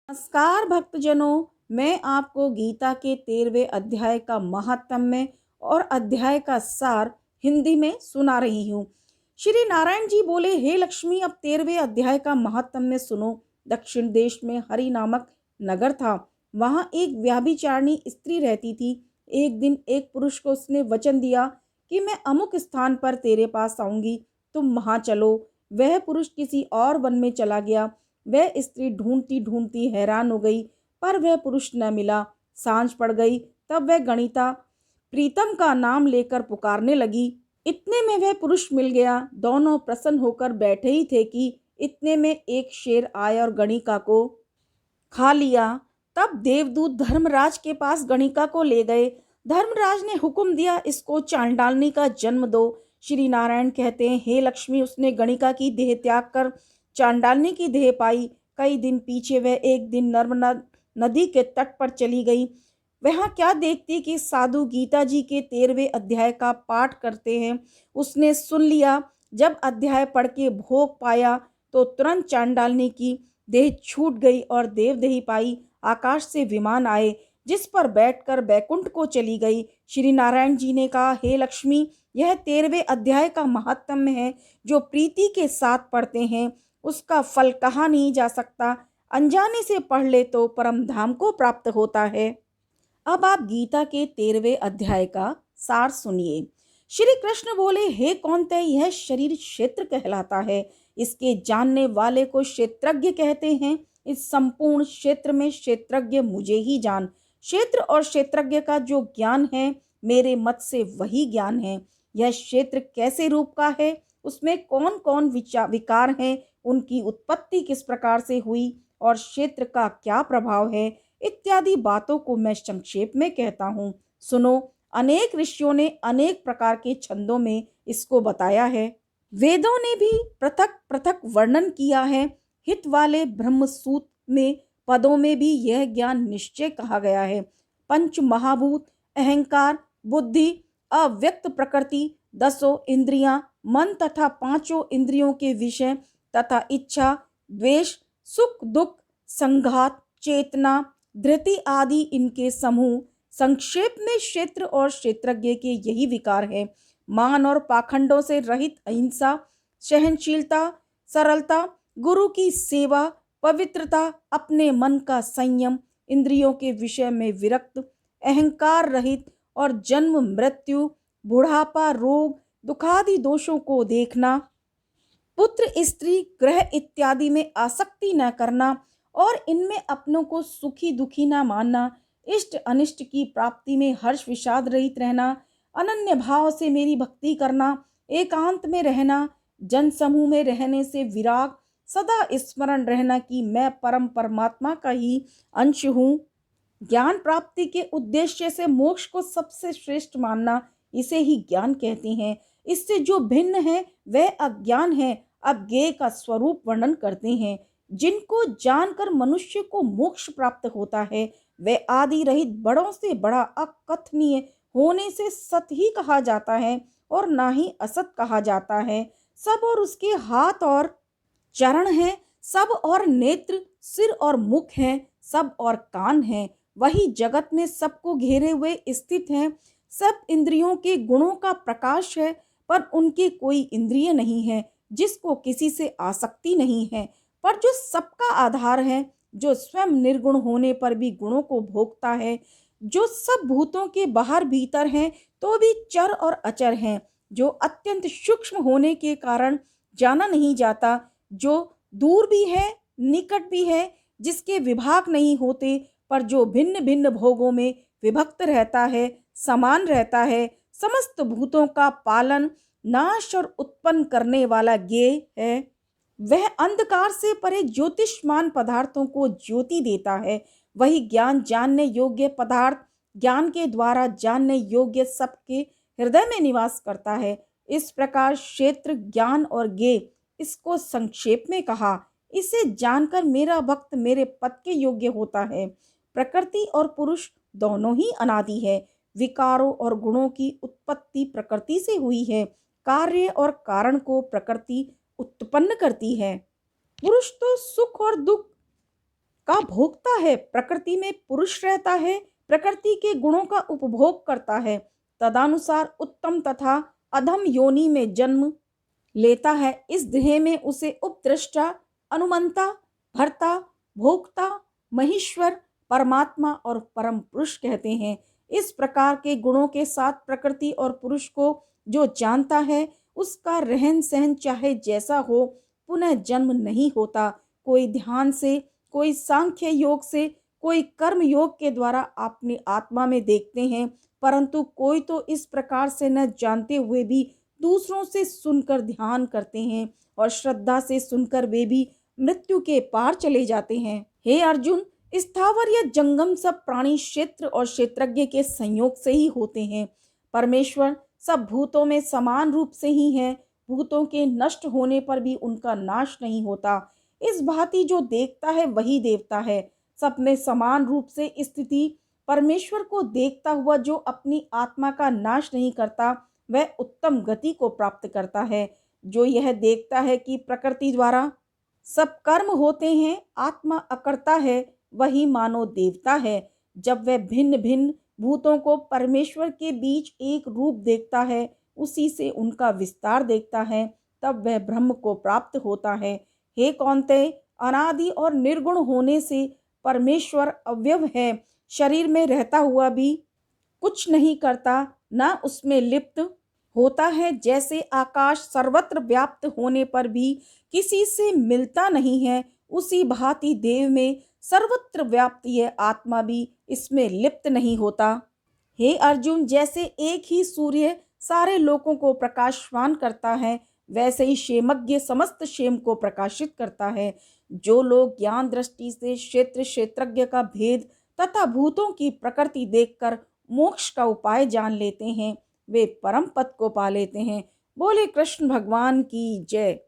नमस्कार भक्तजनों, मैं आपको गीता के 13वें अध्याय का महात्म्य और अध्याय का सार हिंदी में सुना रही हूँ। श्री नारायण जी बोले, हे लक्ष्मी, अब 13वें अध्याय का महात्म्य सुनो। दक्षिण देश में हरि नामक नगर था। वहाँ एक व्याभिचारिणी स्त्री रहती थी। एक दिन एक पुरुष को उसने वचन दिया कि मैं अमुक स्थान पर तेरे पास आऊंगी, तुम वहाँ चलो। वह पुरुष किसी और वन में चला गया। वह स्त्री ढूंढती ढूंढती हैरान हो गई, पर वह पुरुष न मिला। सांझ पड़ गई, तब वह गणिता प्रीतम का नाम लेकर पुकारने लगी। इतने में वह पुरुष मिल गया। दोनों प्रसन्न होकर बैठे ही थे कि इतने में एक शेर आया और गणिका को खा लिया। तब देवदूत धर्मराज के पास गणिका को ले गए। धर्मराज ने हुक्म दिया, इसको चांडालनी का जन्म दो। श्री नारायण कहते हैं, हे लक्ष्मी, उसने गणिका की देह त्याग कर चांडालनी की देह पाई। कई दिन पीछे वह एक दिन नर्मदा नदी के तट पर चली गई। वहां क्या देखती कि साधु गीता जी के 13वें अध्याय का पाठ करते हैं। उसने सुन लिया। जब अध्याय पढ़ के भोग पाया तो तुरंत चांडालनी की देह छूट गई और देवदेही पाई। आकाश से विमान आए, जिस पर बैठकर बैकुंठ को चली गई। श्री नारायण जी ने कहा, हे लक्ष्मी, यह 13वें अध्याय का महात्म्य है। जो प्रीति के साथ पढ़ते हैं उसका फल कहा नहीं जा सकता। अनजाने से पढ़ ले तो परम धाम को प्राप्त होता है। अब आप गीता के 13वें अध्याय का सार सुनिए। श्री कृष्ण बोले, हे कौन्तेय, यह शरीर क्षेत्र कहलाता है। इसके जानने वाले को क्षेत्रज्ञ कहते हैं। इस संपूर्ण क्षेत्र में क्षेत्रज्ञ मुझे ही जान। क्षेत्र और क्षेत्रज्ञ का जो ज्ञान है, मेरे मत से वही ज्ञान है। यह क्षेत्र कैसे रूप का है, उसमें कौन कौन विकार हैं, उनकी उत्पत्ति किस प्रकार से हुई और क्षेत्र का क्या प्रभाव है, इत्यादि बातों को मैं संक्षेप में कहता हूँ। सुनो। अनेक ऋषियों ने अनेक प्रकार के छंदों में इसको बताया है। वेदों ने भी पृथक पृथक वर्णन किया है। हित वाले ब्रह्मसूत्र में पदों में भी यह ज्ञान निश्चय कहा गया है। पंच महाभूत, अहंकार, बुद्धि, अव्यक्त प्रकृति, 10 इंद्रियां, मन तथा 5 इंद्रियों के विषय तथा इच्छा, द्वेष, सुख दुख, संघात, चेतना, धृति आदि इनके समूह। संक्षेप में क्षेत्र और क्षेत्रज्ञ के यही विकार है। मान और पाखंडों से रहित अहिंसा, सहनशीलता, सरलता, गुरु की सेवा, पवित्रता, अपने मन का संयम, इंद्रियों के विषय में विरक्त, अहंकार रहित और जन्म मृत्यु, बुढ़ापा, रोग, दुखादि दोषों को देखना, पुत्र स्त्री ग्रह इत्यादि में आसक्ति न करना और इनमें अपनों को सुखी दुखी न मानना, इष्ट अनिष्ट की प्राप्ति में हर्ष विषाद रहित रहना, अनन्य भाव से मेरी भक्ति करना, एकांत में रहना, जन समूह में रहने से विराग, सदा स्मरण रहना कि मैं परम परमात्मा का ही अंश हूँ। ज्ञान प्राप्ति के उद्देश्य से मोक्ष को सबसे श्रेष्ठ मानना, इसे ही ज्ञान कहते हैं। इससे जो भिन्न है वह अज्ञान है। अब ज्ञेय का स्वरूप वर्णन करते हैं। जिनको जानकर मनुष्य को मोक्ष प्राप्त होता है, वह आदि रहित बड़ों से बड़ा अकथनीय होने से सत ही कहा जाता है और ना ही असत कहा जाता है। सब और उसके हाथ और चरण हैं, सब और नेत्र, सिर और मुख हैं, सब और कान हैं। वही जगत में सबको घेरे हुए स्थित हैं। सब इंद्रियों के गुणों का प्रकाश है, पर उनकी कोई इंद्रिय नहीं है, जिसको किसी से आसक्ति नहीं है, पर जो सबका आधार है, जो स्वयं निर्गुण होने पर भी गुणों को भोगता है, जो सब भूतों के बाहर भीतर हैं तो भी चर और अचर हैं, जो अत्यंत सूक्ष्म होने के कारण जाना नहीं जाता, जो दूर भी है निकट भी है, जिसके विभाग नहीं होते, पर जो भिन्न भिन्न भोगों में विभक्त रहता है, समान रहता है, समस्त भूतों का पालन, नाश और उत्पन्न करने वाला ज्ञेय है। वह अंधकार से परे ज्योतिष्मान पदार्थों को ज्योति देता है। वही ज्ञान जानने योग्य पदार्थ, ज्ञान के द्वारा जानने योग्य सबके हृदय में निवास करता है। इस प्रकार क्षेत्र, ज्ञान और ज्ञेय, इसको संक्षेप में कहा। इसे जानकर मेरा भक्त मेरे पद के योग्य होता है। प्रकृति और पुरुष दोनों ही अनादि है। विकारों और गुणों की उत्पत्ति प्रकृति से हुई है। कार्य और कारण को प्रकृति उत्पन्न करती है। पुरुष तो सुख और दुख का भोगता है। प्रकृति में पुरुष रहता है, प्रकृति के गुणों का उपभोग करता है, तदनुसार उत्तम तथा अधम योनि में जन्म लेता है। इस देह में उसे उपद्रष्टा, अनुमंता, भर्ता, भोक्ता, महेश्वर, परमात्मा और परम पुरुष कहते हैं। इस प्रकार के गुणों के साथ प्रकृति और पुरुष को जो जानता है, उसका रहन सहन चाहे जैसा हो, पुनः जन्म नहीं होता। कोई ध्यान से, कोई सांख्य योग से, कोई कर्म योग के द्वारा अपनी आत्मा में देखते हैं, परंतु कोई तो इस प्रकार से न जानते हुए भी दूसरों से सुनकर ध्यान करते हैं और श्रद्धा से सुनकर वे भी मृत्यु के पार चले जाते हैं। हे अर्जुन, स्थावर या जंगम सब प्राणी क्षेत्र और क्षेत्रज्ञ के संयोग से ही होते हैं। परमेश्वर सब भूतों में समान रूप से ही है। भूतों के नष्ट होने पर भी उनका नाश नहीं होता। इस भांति जो देखता है वही देवता है। सब में समान रूप से स्थिति परमेश्वर को देखता हुआ जो अपनी आत्मा का नाश नहीं करता, वह उत्तम गति को प्राप्त करता है। जो यह देखता है कि प्रकृति द्वारा सब कर्म होते हैं, आत्मा अकर्ता है, वही मानो देवता है। जब वह भिन्न भिन्न भूतों को परमेश्वर के बीच एक रूप देखता है, उसी से उनका विस्तार देखता है, तब वह ब्रह्म को प्राप्त होता है। हे कौन्तेय, अनादि और निर्गुण होने से परमेश्वर अव्यय है। शरीर में रहता हुआ भी कुछ नहीं करता, न उसमें लिप्त होता है। जैसे आकाश सर्वत्र व्याप्त होने पर भी किसी से मिलता नहीं है, उसी भांति देव में सर्वत्र व्याप्त यह आत्मा भी इसमें लिप्त नहीं होता। हे अर्जुन, जैसे एक ही सूर्य सारे लोगों को प्रकाशवान करता है, वैसे ही क्षेमज्ञ समस्त क्षेम को प्रकाशित करता है। जो लोग ज्ञान दृष्टि से क्षेत्र क्षेत्रज्ञ का भेद तथा भूतों की प्रकृति देखकर मोक्ष का उपाय जान लेते हैं, वे परम पद को पा लेते हैं। बोले कृष्ण भगवान की जय।